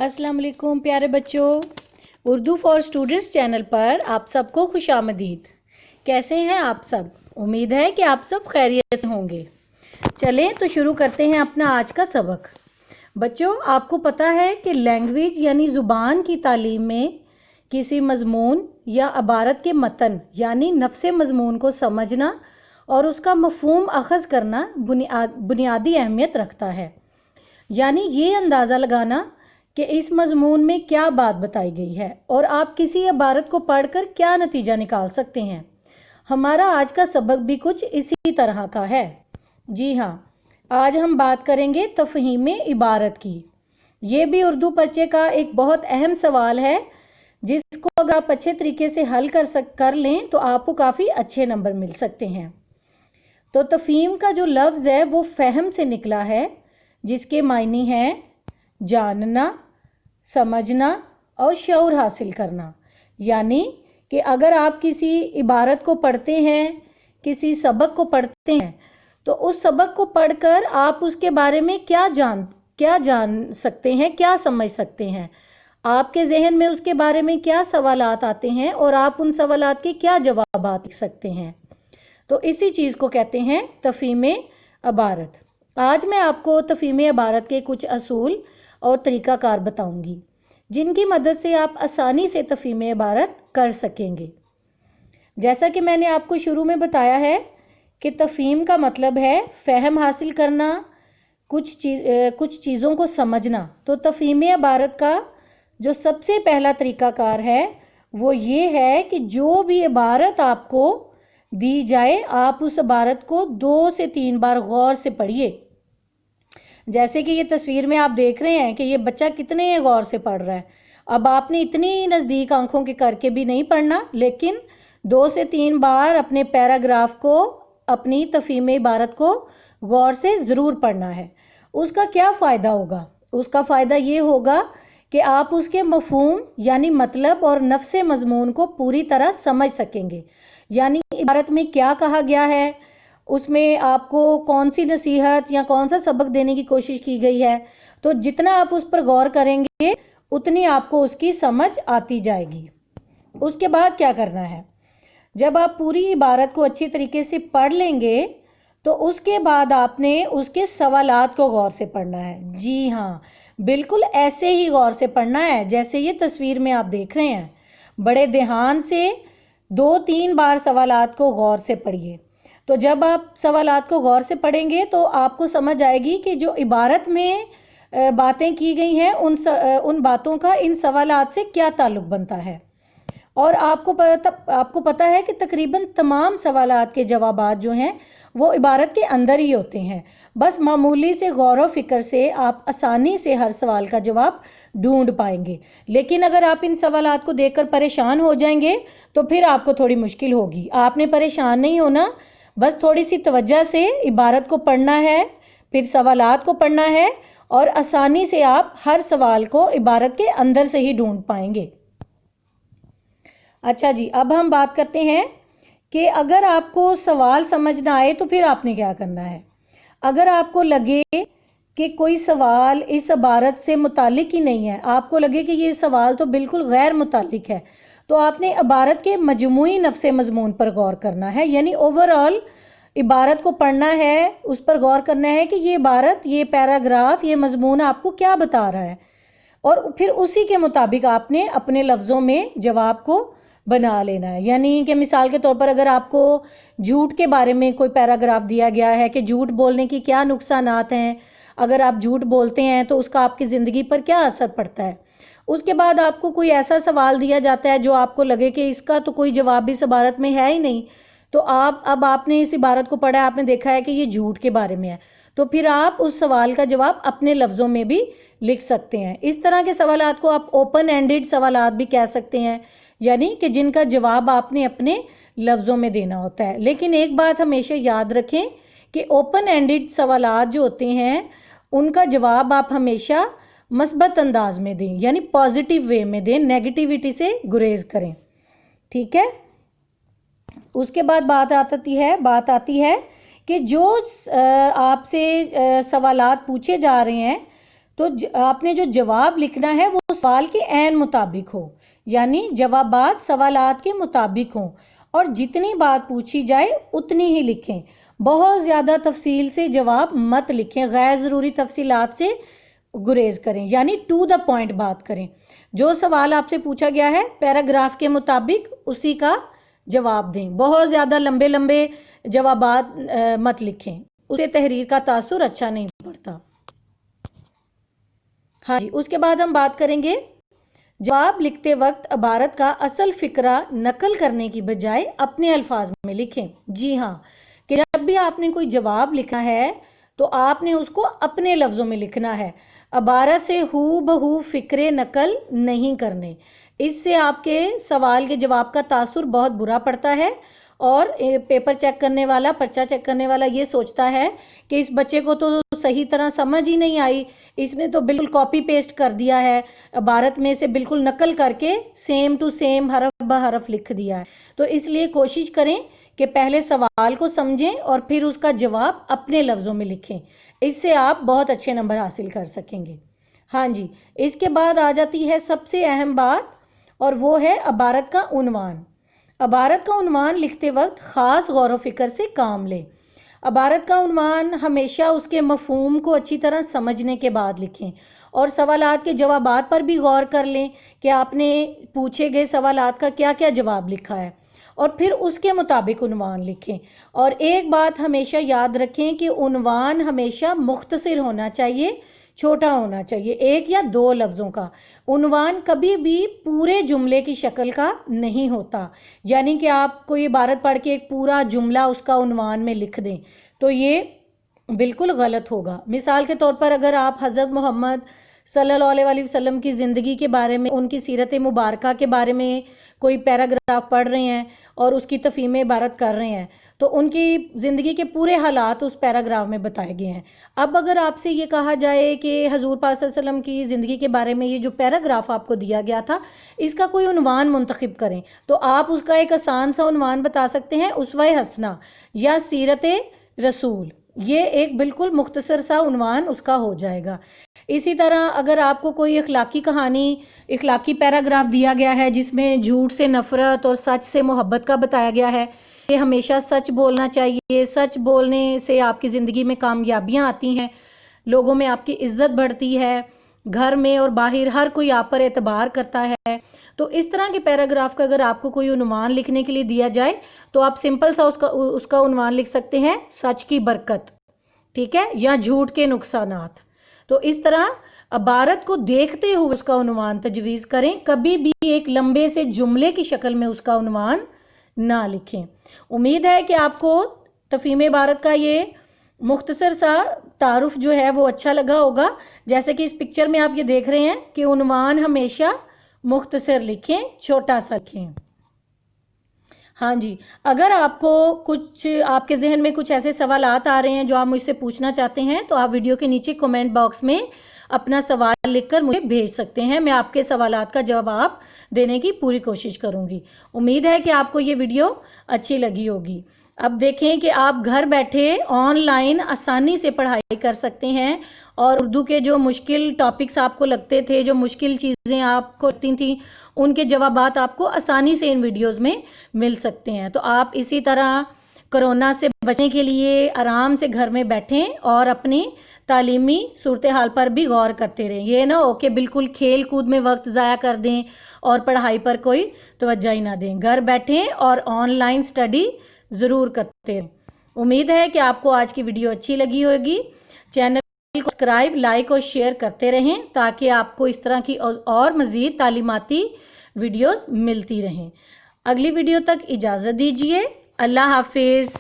अस्सलाम वालेकुम प्यारे बच्चों, उर्दू फॉर स्टूडेंट्स चैनल पर आप सबको खुशामदीद। कैसे हैं आप सब? उम्मीद है कि आप सब खैरियत से होंगे। चलें तो शुरू करते हैं अपना आज का सबक। बच्चों, आपको पता है कि लैंग्वेज यानी ज़ुबान की तालीम में किसी मज़मून या इबारत के मतन यानी नफ्स मज़मून को समझना और उसका मफ़हूम अख़ज़ करना बुनियादी अहमियत रखता है। यानी ये अंदाज़ा लगाना कि इस मज़मून में क्या बात बताई गई है और आप किसी इबारत को पढ़कर क्या नतीजा निकाल सकते हैं। हमारा आज का सबक भी कुछ इसी तरह का है। जी हाँ, आज हम बात करेंगे तफ़हीम इबारत की। ये भी उर्दू पर्चे का एक बहुत अहम सवाल है, जिसको अगर आप अच्छे तरीके से हल कर लें तो आपको काफ़ी अच्छे नंबर मिल सकते हैं। तो तफ़हीम का जो लफ्ज़ है वो फ़हम से निकला है, जिसके मायने हैं जानना, समझना और शऊर हासिल करना। यानी कि अगर आप किसी इबारत को पढ़ते हैं, किसी सबक को पढ़ते हैं, तो उस सबक को पढ़कर आप उसके बारे में क्या जान सकते हैं, क्या समझ सकते हैं, आपके जहन में उसके बारे में क्या सवालात आते हैं और आप उन सवालात के क्या जवाब लिख सकते हैं। तो इसी चीज़ को कहते हैं तफ़हीम इबारत। आज मैं आपको तफ़हीम इबारत के कुछ असूल और तरीक़ाकार बताऊंगी, जिनकी मदद से आप आसानी से तफ़हीम इबारत कर सकेंगे। जैसा कि मैंने आपको शुरू में बताया है कि तफ़हीम का मतलब है फ़हम हासिल करना, कुछ चीज़ों को समझना। तो तफ़हीम इबारत का जो सबसे पहला तरीक़ाकार है वो ये है कि जो भी इबारत आपको दी जाए, आप उस इबारत को 2 से 3 बार गौर से पढ़िए। जैसे कि ये तस्वीर में आप देख रहे हैं कि ये बच्चा कितने गौर से पढ़ रहा है। अब आपने इतनी नज़दीक आंखों के करके भी नहीं पढ़ना, लेकिन 2 से 3 बार अपने पैराग्राफ को, अपनी तफ़हीम इबारत को गौर से ज़रूर पढ़ना है। उसका क्या फ़ायदा होगा? उसका फ़ायदा ये होगा कि आप उसके मफ़हूम यानी मतलब और नफ्स मज़मून को पूरी तरह समझ सकेंगे। यानी इबारत में क्या कहा गया है, उसमें आपको कौन सी नसीहत या कौन सा सबक देने की कोशिश की गई है। तो जितना आप उस पर गौर करेंगे उतनी आपको उसकी समझ आती जाएगी। उसके बाद क्या करना है, जब आप पूरी इबारत को अच्छी तरीके से पढ़ लेंगे तो उसके बाद आपने उसके सवालात को गौर से पढ़ना है। जी हाँ, बिल्कुल ऐसे ही गौर से पढ़ना है जैसे ये तस्वीर में आप देख रहे हैं। बड़े ध्यान से 2-3 बार सवालात को गौर से पढ़िए। तो जब आप सवालात को गौर से पढ़ेंगे तो आपको समझ आएगी कि जो इबारत में बातें की गई हैं उन बातों का इन सवालात से क्या ताल्लुक़ बनता है। और आपको पता है कि तकरीबन तमाम सवालात के जवाबात जो हैं वो इबारत के अंदर ही होते हैं। बस मामूली से गौर व फिक्र से आप आसानी से हर सवाल का जवाब ढूंढ पाएंगे। लेकिन अगर आप इन सवालात को देखकर परेशान हो जाएंगे तो फिर आपको थोड़ी मुश्किल होगी। आपने परेशान नहीं होना, बस थोड़ी सी तवज्जो से इबारत को पढ़ना है, फिर सवालात को पढ़ना है और आसानी से आप हर सवाल को इबारत के अंदर से ही ढूंढ पाएंगे। अच्छा जी, अब हम बात करते हैं कि अगर आपको सवाल समझ ना आए तो फिर आपने क्या करना है। अगर आपको लगे कि कोई सवाल इस इबारत से मुतालिक ही नहीं है, आपको लगे कि ये सवाल तो बिल्कुल गैर मुतालिक है, तो आपने इबारत के मजमूई नफ्स मज़मून पर गौर करना है। यानी ओवरऑल इबारत को पढ़ना है, उस पर गौर करना है कि ये इबारत, ये पैराग्राफ, ये मजमून आपको क्या बता रहा है, और फिर उसी के मुताबिक आपने अपने लफ्ज़ों में जवाब को बना लेना है। यानी कि मिसाल के तौर पर अगर आपको झूठ के बारे में कोई पैराग्राफ दिया गया है कि झूठ बोलने की क्या नुकसानात हैं, अगर आप झूठ बोलते हैं तो उसका आपकी ज़िंदगी पर क्या असर पड़ता है। उसके बाद आपको कोई ऐसा सवाल दिया जाता है जो आपको लगे कि इसका तो कोई जवाब इस इबारत में है ही नहीं, तो आपने इस इबारत को पढ़ा है, आपने देखा है कि ये झूठ के बारे में है, तो फिर आप उस सवाल का जवाब अपने लफ्ज़ों में भी लिख सकते हैं। इस तरह के सवालात को आप ओपन एंडेड सवालात भी कह सकते हैं, यानी कि जिनका जवाब आपने अपने लफ्ज़ों में देना होता है। लेकिन एक बात हमेशा याद रखें कि ओपन एंडेड सवालात जो होते हैं उनका जवाब आप हमेशा मस्बत अंदाज में दें, यानी पॉजिटिव वे में दें, नेगेटिविटी से गुरेज करें। ठीक है। उसके बाद बात आती है कि जो आपसे सवालात पूछे जा रहे हैं تو آپ نے جو جواب لکھنا ہے وہ سوال کے عین مطابق ہو، یعنی جوابات سوالات کے مطابق ہوں، اور جتنی بات پوچھی جائے اتنی ہی لکھیں۔ بہت زیادہ تفصیل سے جواب مت لکھیں، غیر ضروری تفصیلات سے گریز کریں، یعنی ٹو دا پوائنٹ بات کریں۔ جو سوال آپ سے پوچھا گیا ہے پیراگراف کے مطابق اسی کا جواب دیں، بہت زیادہ لمبے لمبے جوابات مت لکھیں، اسے تحریر کا تاثر اچھا نہیں پڑتا۔ ہاں جی، اس کے بعد ہم بات کریں گے جواب لکھتے وقت عبارت کا اصل فقرہ نقل کرنے کی بجائے اپنے الفاظ میں لکھیں۔ جی ہاں، کہ جب بھی آپ نے کوئی جواب لکھنا ہے تو آپ نے اس کو اپنے لفظوں میں لکھنا ہے، عبارت سے ہو بہو فقرے نقل نہیں کرنے۔ اس سے آپ کے سوال کے جواب کا تاثر بہت برا پڑتا ہے، اور پیپر چیک کرنے والا، پرچہ چیک کرنے والا یہ سوچتا ہے کہ اس بچے کو تو صحیح طرح سمجھ ہی نہیں آئی، اس نے تو بالکل کاپی پیسٹ کر دیا ہے، عبارت میں سے بالکل نقل کر کے سیم ٹو سیم حرف بہ حرف لکھ دیا ہے۔ تو اس لیے کوشش کریں کہ پہلے سوال کو سمجھیں اور پھر اس کا جواب اپنے لفظوں میں لکھیں، اس سے آپ بہت اچھے نمبر حاصل کر سکیں گے۔ ہاں جی، اس کے بعد آ جاتی ہے سب سے اہم بات، اور وہ ہے عبارت کا عنوان۔ عبارت کا عنوان لکھتے وقت خاص غور و فکر سے کام لیں۔ عبارت کا عنوان ہمیشہ اس کے مفہوم کو اچھی طرح سمجھنے کے بعد لکھیں، اور سوالات کے جوابات پر بھی غور کر لیں کہ آپ نے پوچھے گئے سوالات کا کیا کیا جواب لکھا ہے، اور پھر اس کے مطابق عنوان لکھیں۔ اور ایک بات ہمیشہ یاد رکھیں کہ عنوان ہمیشہ مختصر ہونا چاہیے، چھوٹا ہونا چاہیے، ایک یا دو لفظوں کا۔ عنوان کبھی بھی پورے جملے کی شکل کا نہیں ہوتا، یعنی کہ آپ کوئی عبارت پڑھ کے ایک پورا جملہ اس کا عنوان میں لکھ دیں تو یہ بالکل غلط ہوگا۔ مثال کے طور پر اگر آپ حضرت محمد صلی اللہ علیہ وسلم کی زندگی کے بارے میں، ان کی سیرت مبارکہ کے بارے میں کوئی پیراگراف پڑھ رہے ہیں اور اس کی تفہیم عبارت کر رہے ہیں، تو ان کی زندگی کے پورے حالات اس پیراگراف میں بتائے گئے ہیں۔ اب اگر آپ سے یہ کہا جائے کہ حضور پاک صلی اللہ علیہ وسلم کی زندگی کے بارے میں یہ جو پیراگراف آپ کو دیا گیا تھا اس کا کوئی عنوان منتخب کریں، تو آپ اس کا ایک آسان سا عنوان بتا سکتے ہیں، اسوہ حسنہ یا سیرت رسول، یہ ایک بالکل مختصر سا عنوان اس کا ہو جائے گا۔ اسی طرح اگر آپ کو کوئی اخلاقی کہانی، اخلاقی پیراگراف دیا گیا ہے جس میں جھوٹ سے نفرت اور سچ سے محبت کا بتایا گیا ہے کہ ہمیشہ سچ بولنا چاہیے، سچ بولنے سے آپ کی زندگی میں کامیابیاں آتی ہیں، لوگوں میں آپ کی عزت بڑھتی ہے، گھر میں اور باہر ہر کوئی آپ پر اعتبار کرتا ہے، تو اس طرح کے پیراگراف کا اگر آپ کو کوئی عنوان لکھنے کے لیے دیا جائے تو آپ سمپل سا اس کا عنوان لکھ سکتے ہیں، سچ کی برکت، ٹھیک ہے، یا جھوٹ کے نقصانات۔ تو اس طرح عبارت کو دیکھتے ہوئے اس کا عنوان تجویز کریں، کبھی بھی ایک لمبے سے جملے کی شکل میں اس کا عنوان نہ لکھیں۔ امید ہے کہ آپ کو تفہیم عبارت کا یہ مختصر سا تعارف جو ہے وہ اچھا لگا ہوگا۔ جیسے کہ اس پکچر میں آپ یہ دیکھ رہے ہیں کہ عنوان ہمیشہ مختصر لکھیں، چھوٹا سا لکھیں۔ ہاں جی، اگر آپ کو آپ کے ذہن میں کچھ ایسے سوالات آ رہے ہیں جو آپ مجھ سے پوچھنا چاہتے ہیں تو آپ ویڈیو کے نیچے کمنٹ باکس میں اپنا سوال لکھ کر مجھے بھیج سکتے ہیں، میں آپ کے سوالات کا جواب دینے کی پوری کوشش کروں گی۔ امید ہے کہ آپ کو یہ ویڈیو اچھی لگی ہوگی۔ اب دیکھیں کہ آپ گھر بیٹھے آن لائن آسانی سے پڑھائی کر سکتے ہیں، اور اردو کے جو مشکل ٹاپکس آپ کو لگتے تھے، جو مشکل چیزیں آپ کو لگتی تھیں، ان کے جوابات آپ کو آسانی سے ان ویڈیوز میں مل سکتے ہیں۔ تو آپ اسی طرح کرونا سے بچنے کے لیے آرام سے گھر میں بیٹھیں اور اپنی تعلیمی صورتحال پر بھی غور کرتے رہیں۔ یہ نہ ہو کہ بالکل کھیل کود میں وقت ضائع کر دیں اور پڑھائی پر کوئی توجہ ہی نہ دیں۔ گھر بیٹھیں اور آن لائن سٹڈی ضرور کرتے رہیں۔ امید ہے کہ آپ کو آج کی ویڈیو اچھی لگی ہوگی۔ چینل کو سبسکرائب، لائک اور شیئر کرتے رہیں تاکہ آپ کو اس طرح کی اور مزید تعلیماتی ویڈیوز ملتی رہیں۔ اگلی ویڈیو تک اجازت دیجیے۔ اللہ حافظ۔